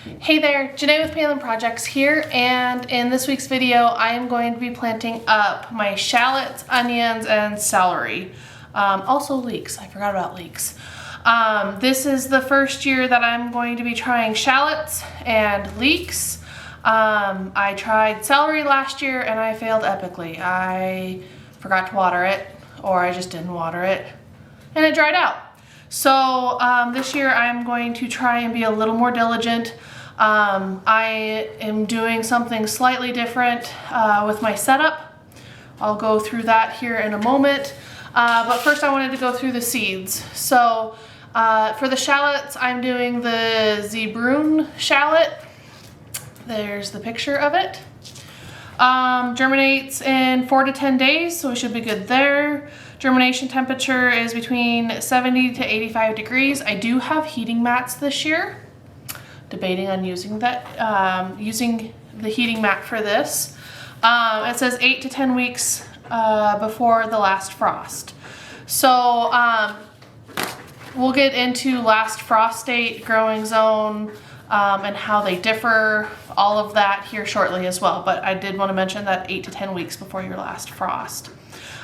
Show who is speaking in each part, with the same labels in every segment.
Speaker 1: Hey there, Janae with Palin Projects here, and in this week's video I am going to be planting up my shallots, onions, and celery. Also leeks, I forgot about leeks. This is the first year that I'm going to be trying shallots and leeks. I tried celery last year and I failed epically. I forgot to water it, or I just didn't water it, and it dried out. So this year I'm going to try and be a little more diligent. I am doing something slightly different with my setup. I'll go through that here in a moment. But first I wanted to go through the seeds. So for the shallots, I'm doing the Zebrune shallot. There's the picture of it. Germinates in 4 to 10 days, so we should be good there. Germination temperature is between 70 to 85 degrees. I do have heating mats this year. Debating on using that, using the heating mat for this. It says 8 to 10 weeks before the last frost. So we'll get into last frost date, growing zone, and how they differ, all of that here shortly as well. But I did want to mention that 8 to 10 weeks before your last frost.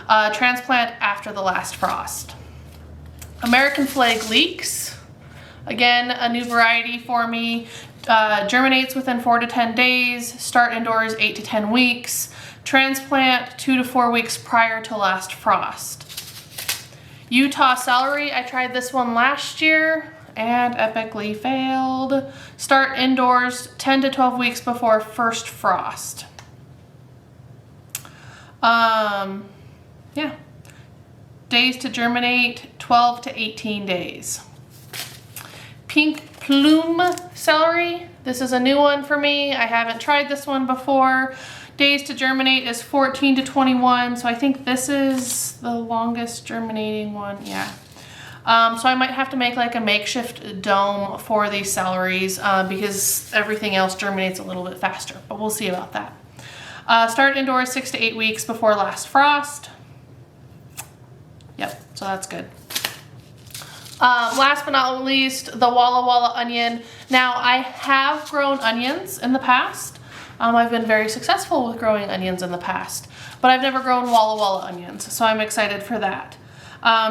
Speaker 1: Transplant after the last frost. American flag leeks. Again, a new variety for me. Germinates within 4 to 10 days. Start indoors 8 to 10 weeks. Transplant 2 to 4 weeks prior to last frost. Utah celery. I tried this one last year and epically failed. Start indoors 10 to 12 weeks before first frost. Yeah. Days to germinate, 12 to 18 days. Pink plume celery. This is a new one for me. I haven't tried this one before. Days to germinate is 14 to 21. So I think this is the longest germinating one. Yeah. So I might have to make like a makeshift dome for these celeries because everything else germinates a little bit faster, but we'll see about that. Start indoors 6 to 8 weeks before last frost. Yep, so that's good. Last but not least, the Walla Walla onion. Now, I have grown onions in the past. I've been very successful with growing onions in the past, but I've never grown Walla Walla onions, so I'm excited for that.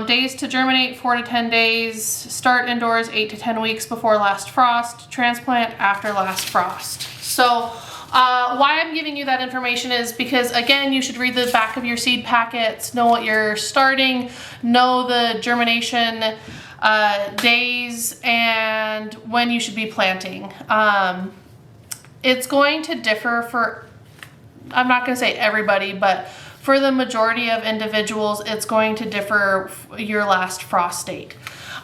Speaker 1: Days to germinate, 4 to 10 days. Start indoors 8 to 10 weeks before last frost. Transplant after last frost. So why I'm giving you that information is because, again, you should read the back of your seed packets, know what you're starting, know the germination days, and when you should be planting. It's going to differ for, I'm not going to say everybody, but for the majority of individuals, it's going to differ your last frost date.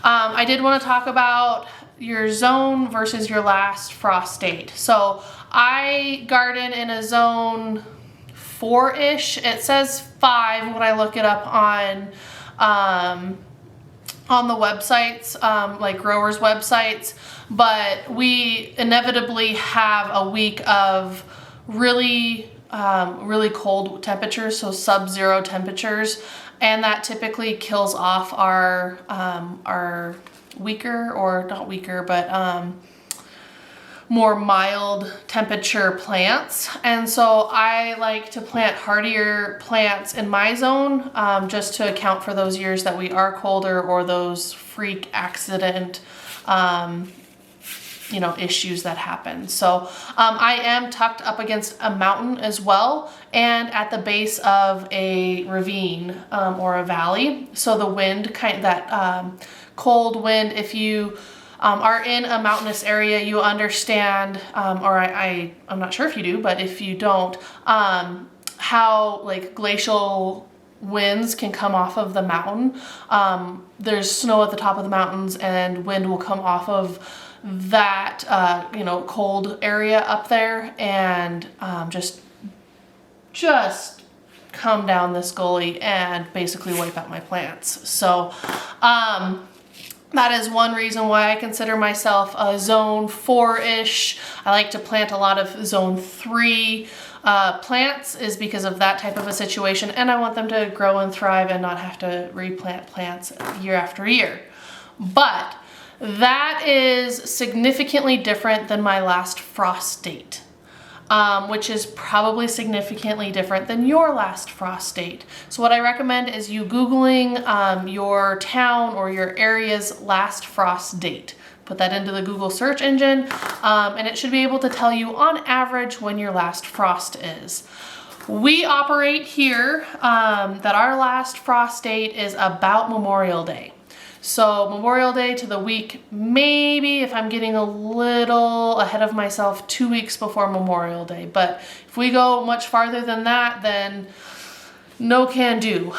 Speaker 1: I did want to talk about your zone versus your last frost date. So I garden in a zone 4-ish. It says 5 when I look it up on the websites, like growers' websites, but we inevitably have a week of really cold temperatures, so sub-zero temperatures, and that typically kills off our weaker, or not weaker, but more mild temperature plants. And so I like to plant hardier plants in my zone just to account for those years that we are colder, or those freak accident issues that happen. So I am tucked up against a mountain as well, and at the base of a ravine or a valley. So the wind, that cold wind, if you are in a mountainous area, you understand, or I'm not sure if you do, but if you don't, how like glacial winds can come off of the mountain. There's snow at the top of the mountains, and wind will come off of that cold area up there, and just come down this gully and basically wipe out my plants. So that is one reason why I consider myself a zone 4-ish. I like to plant a lot of zone 3 plants, is because of that type of a situation, and I want them to grow and thrive and not have to replant plants year after year. But That is significantly different than my last frost date, which is probably significantly different than your last frost date. So what I recommend is you Googling your town or your area's last frost date. Put that into the Google search engine, and it should be able to tell you on average when your last frost is. We operate here that our last frost date is about Memorial Day. So Memorial Day to the week, maybe if I'm getting a little ahead of myself, 2 weeks before Memorial Day. But if we go much farther than that, then no can do.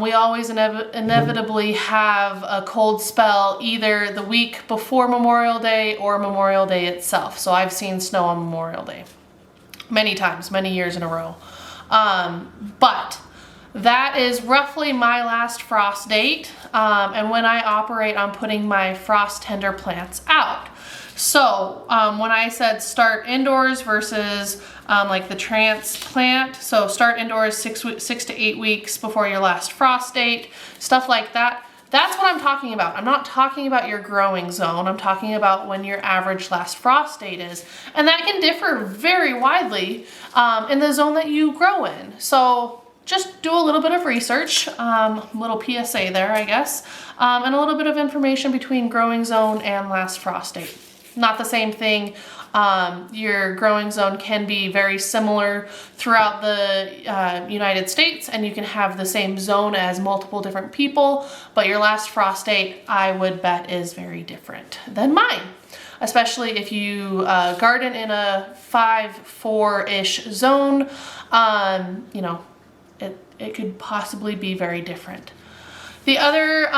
Speaker 1: We always inevitably have a cold spell either the week before Memorial Day or Memorial Day itself. So I've seen snow on Memorial Day many times, many years in a row. But that is roughly my last frost date, and when I operate on putting my frost tender plants out. So when I said start indoors versus like the transplant, so start indoors 6 to 8 weeks before your last frost date, stuff like that. That's what I'm talking about. I'm not talking about your growing zone. I'm talking about when your average last frost date is. And that can differ very widely in the zone that you grow in. So just do a little bit of research, little PSA there, I guess, and a little bit of information between growing zone and last frost date. Not the same thing. Your growing zone can be very similar throughout the United States, and you can have the same zone as multiple different people, but your last frost date, I would bet, is very different than mine. Especially if you garden in a 5-4-ish zone, you know, it could possibly be very different. The other,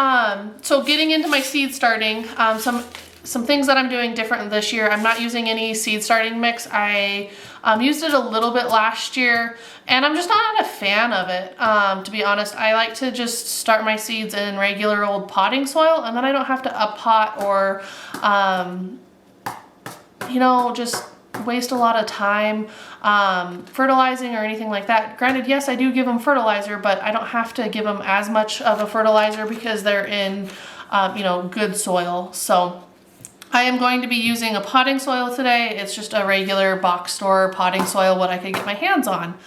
Speaker 1: so getting into my seed starting, some things that I'm doing different this year. I'm not using any seed starting mix. I used it a little bit last year, and I'm just not a fan of it. To be honest, I like to just start my seeds in regular old potting soil, and then I don't have to up pot or, you know, just waste a lot of time fertilizing or anything like that. Granted, yes, I do give them fertilizer, but I don't have to give them as much of a fertilizer because they're in, you know, good soil. So I am going to be using a potting soil today. It's just a regular box store potting soil, what I could get my hands on.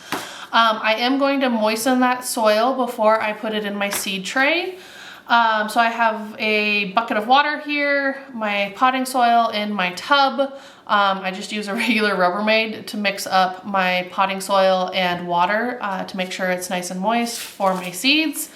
Speaker 1: I am going to moisten that soil before I put it in my seed tray. So I have a bucket of water here, my potting soil in my tub. I just use a regular Rubbermaid to mix up my potting soil and water to make sure it's nice and moist for my seeds.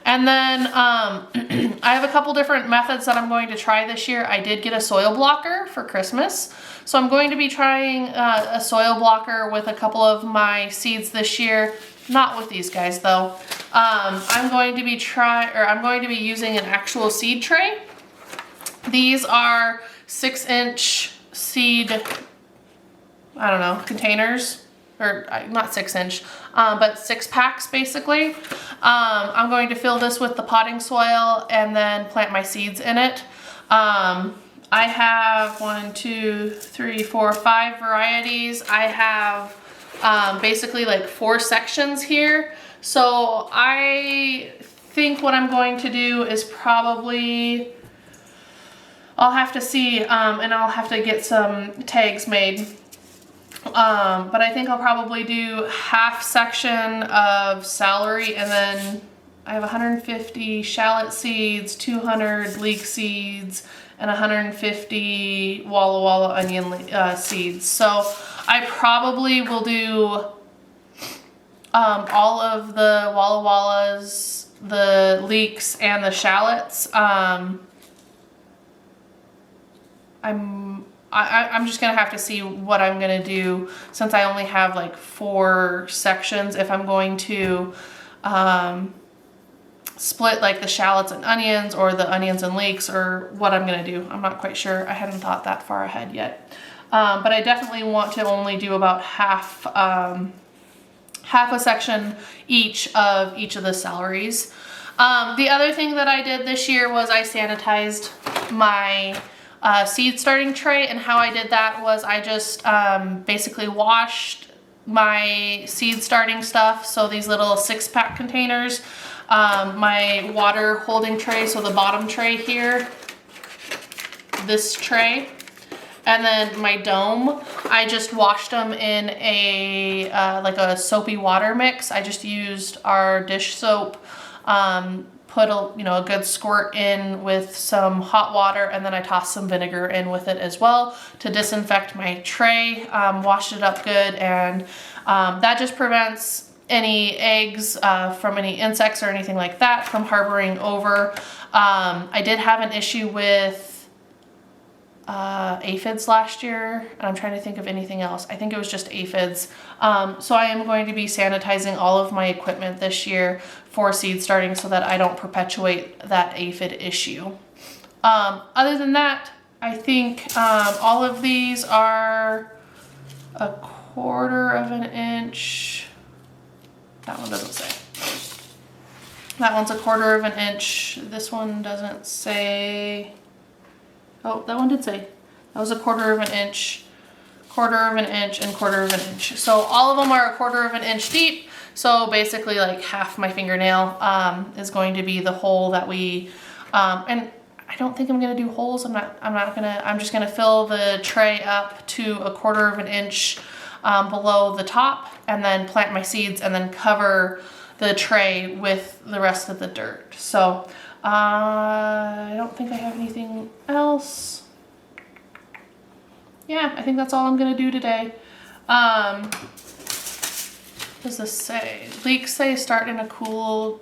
Speaker 1: And then I have a couple different methods that I'm going to try this year. I did get a soil blocker for Christmas. So I'm going to be trying a soil blocker with a couple of my seeds this year. Not with these guys though. I'm going to be using an actual seed tray. These are 6-inch seed, I don't know, containers, or not 6-inch, but 6 packs basically. I'm going to fill this with the potting soil and then plant my seeds in it. I have 1, 2, 3, 4, 5 varieties. I have basically like 4 sections here. So I think what I'm going to do is probably, I'll have to see, and I'll have to get some tags made. But I think I'll probably do half section of celery, and then I have 150 shallot seeds, 200 leek seeds, and 150 Walla Walla onion seeds. So I probably will do all of the Walla Wallas, the leeks, and the shallots. I'm just gonna have to see what I'm gonna do, since I only have like 4 sections, if I'm going to split like the shallots and onions, or the onions and leeks, or what I'm gonna do. I'm not quite sure. I hadn't thought that far ahead yet. But I definitely want to only do about half a section each of the celeries. The other thing that I did this year was I sanitized my seed starting tray, and how I did that was I just basically washed my seed starting stuff, so these little 6-pack containers, my water holding tray, so the bottom tray here, this tray. And then my dome, I just washed them in a like a soapy water mix. I just used our dish soap, put a good squirt in with some hot water, and then I tossed some vinegar in with it as well to disinfect my tray. Washed it up good, and that just prevents any eggs from any insects or anything like that from harboring over. I did have an issue with aphids last year, and I'm trying to think of anything else. I think it was just aphids. So I am going to be sanitizing all of my equipment this year for seed starting so that I don't perpetuate that aphid issue. Other than that, I think all of these are 1/4 of an inch. That one doesn't say. That one's 1/4 of an inch. This one doesn't say. Oh, that one did say. That was 1/4 of an inch, 1/4 of an inch, and 1/4 of an inch. So all of them are 1/4 of an inch deep. So basically like half my fingernail is going to be the hole that we, and I don't think I'm gonna do holes. I'm just gonna fill the tray up to 1/4 of an inch below the top, and then plant my seeds and then cover the tray with the rest of the dirt. So I don't think I have anything else. Yeah, I think that's all I'm gonna do today. What does this say? Leeks say start in a cool,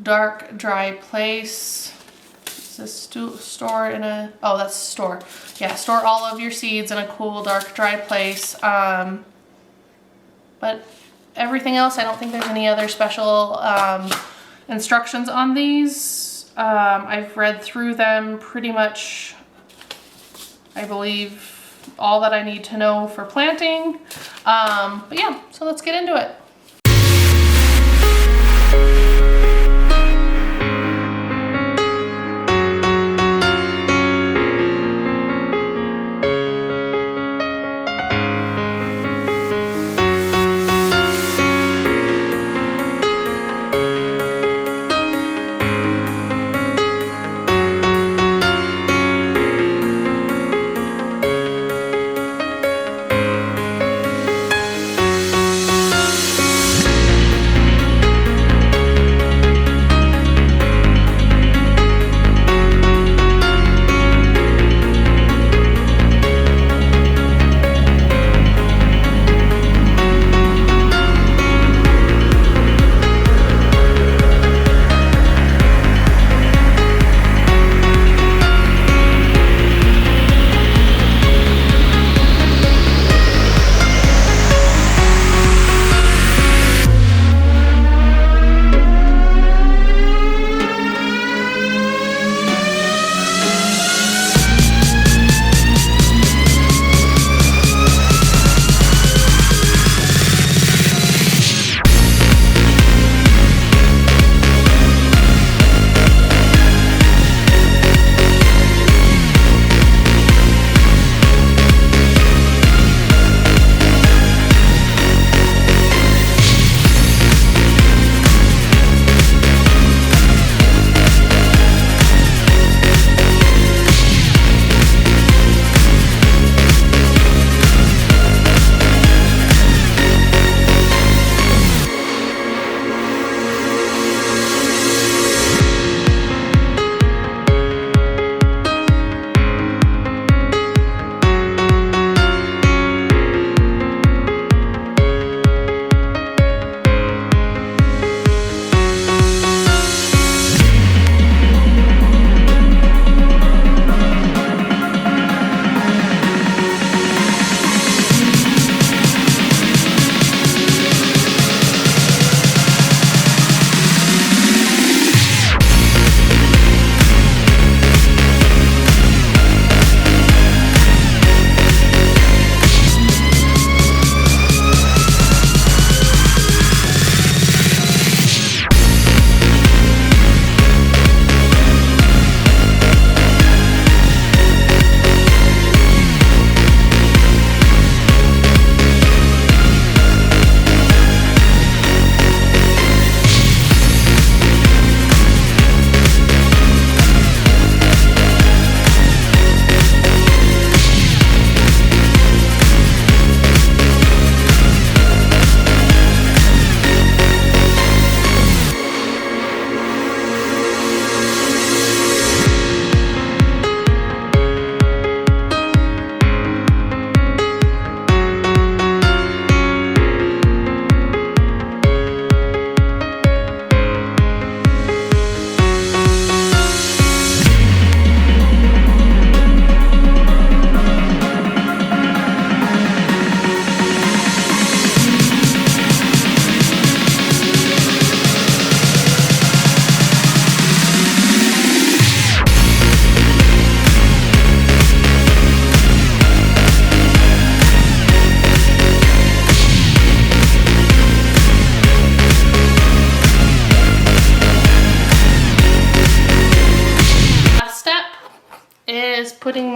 Speaker 1: dark, dry place. Is this store in a, oh, that's store. Yeah, store all of your seeds in a cool, dark, dry place. But everything else, I don't think there's any other special instructions on these. I've read through them pretty much, I believe, all that I need to know for planting. But yeah, so let's get into it.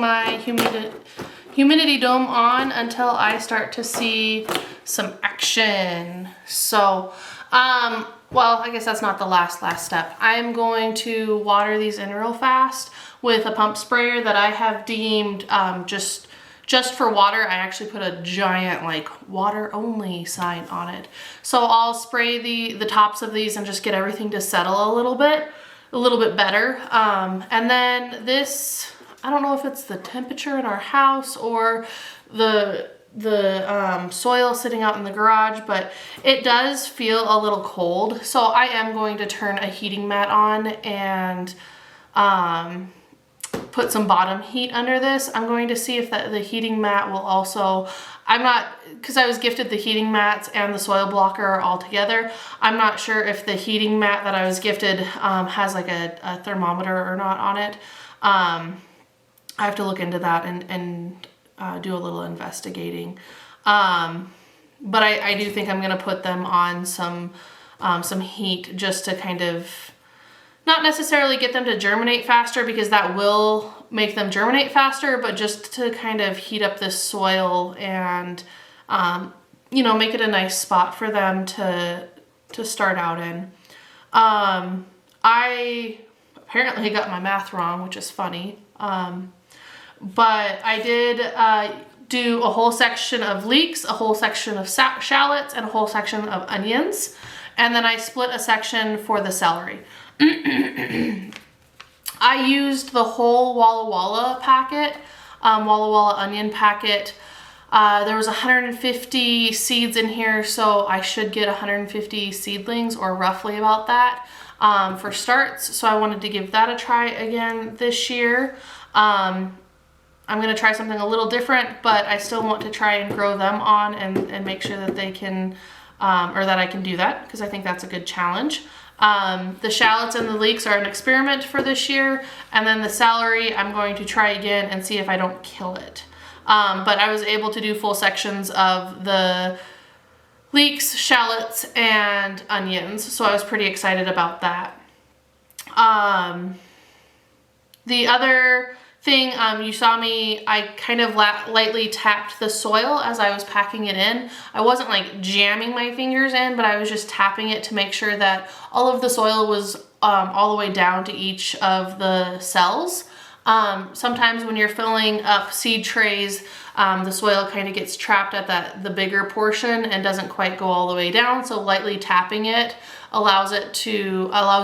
Speaker 1: my humidity dome on until I start to see some action. So, well, I guess that's not the last step. I'm going to water these in real fast with a pump sprayer that I have deemed just for water. I actually put a giant like water only sign on it. So I'll spray the tops of these and just get everything to settle a little bit better. And then this, I don't know if it's the temperature in our house or the soil sitting out in the garage, but it does feel a little cold. So I am going to turn a heating mat on and put some bottom heat under this. I'm going to see if the heating mat will also, because I was gifted the heating mats and the soil blocker all together. I'm not sure if the heating mat that I was gifted has like a thermometer or not on it. I have to look into that and do a little investigating. But I do think I'm gonna put them on some heat just to kind of, not necessarily get them to germinate faster, because that will make them germinate faster, but just to kind of heat up this soil and, you know, make it a nice spot for them to start out in. I apparently got my math wrong, which is funny. But I did do a whole section of leeks, a whole section of shallots, and a whole section of onions. And then I split a section for the celery. I used the whole Walla Walla packet, Walla Walla onion packet. There was 150 seeds in here, so I should get 150 seedlings, or roughly about that, for starts. So I wanted to give that a try again this year. I'm gonna try something a little different, but I still want to try and grow them on and make sure that they can, or that I can do that, because I think that's a good challenge. The shallots and the leeks are an experiment for this year, and then the celery I'm going to try again and see if I don't kill it. But I was able to do full sections of the leeks, shallots, and onions, so I was pretty excited about that. The other thing, you saw me, I kind of lightly tapped the soil as I was packing it in. I wasn't like jamming my fingers in, but I was just tapping it to make sure that all of the soil was all the way down to each of the cells. Sometimes when you're filling up seed trays, the soil kind of gets trapped at the bigger portion and doesn't quite go all the way down. So lightly tapping it allows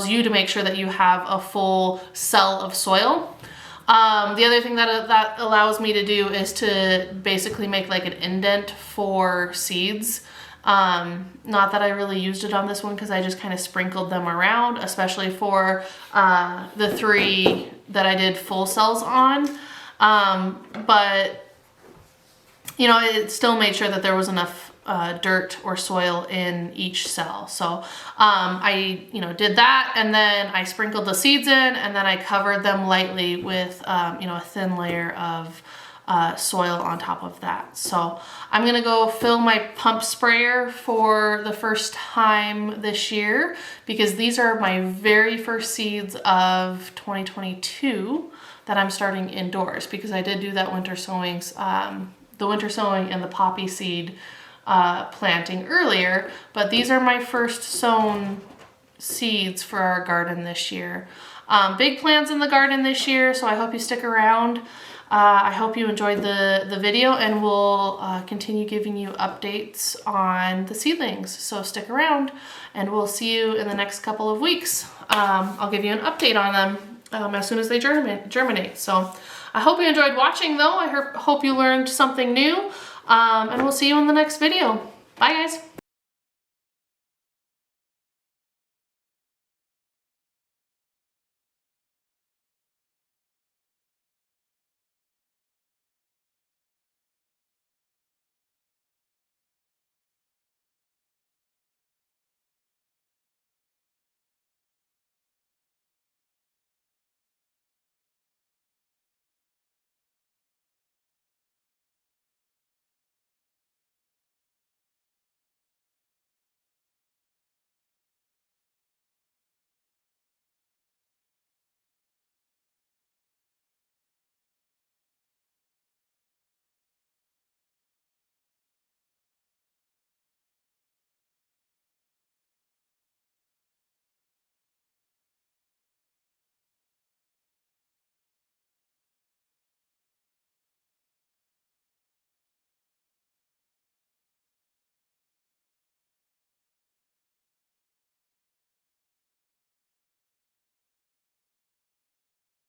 Speaker 1: you to make sure that you have a full cell of soil. The other thing that allows me to do is to basically make like an indent for seeds. Not that I really used it on this one, because I just kind of sprinkled them around, especially for the 3 that I did full cells on. But you know, it still made sure that there was enough dirt or soil in each cell. So I, you know, did that, and then I sprinkled the seeds in, and then I covered them lightly with, you know, a thin layer of soil on top of that. So I'm gonna go fill my pump sprayer for the first time this year, because these are my very first seeds of 2022 that I'm starting indoors, because I did do that winter sowings, the winter sowing and the poppy seed planting earlier, but these are my first sown seeds for our garden this year. Big plans in the garden this year, so I hope you stick around. I hope you enjoyed the video, and we'll continue giving you updates on the seedlings. So stick around, and we'll see you in the next couple of weeks. I'll give you an update on them as soon as they germinate. So I hope you enjoyed watching, though. I hope you learned something new, and we'll see you in the next video. Bye, guys.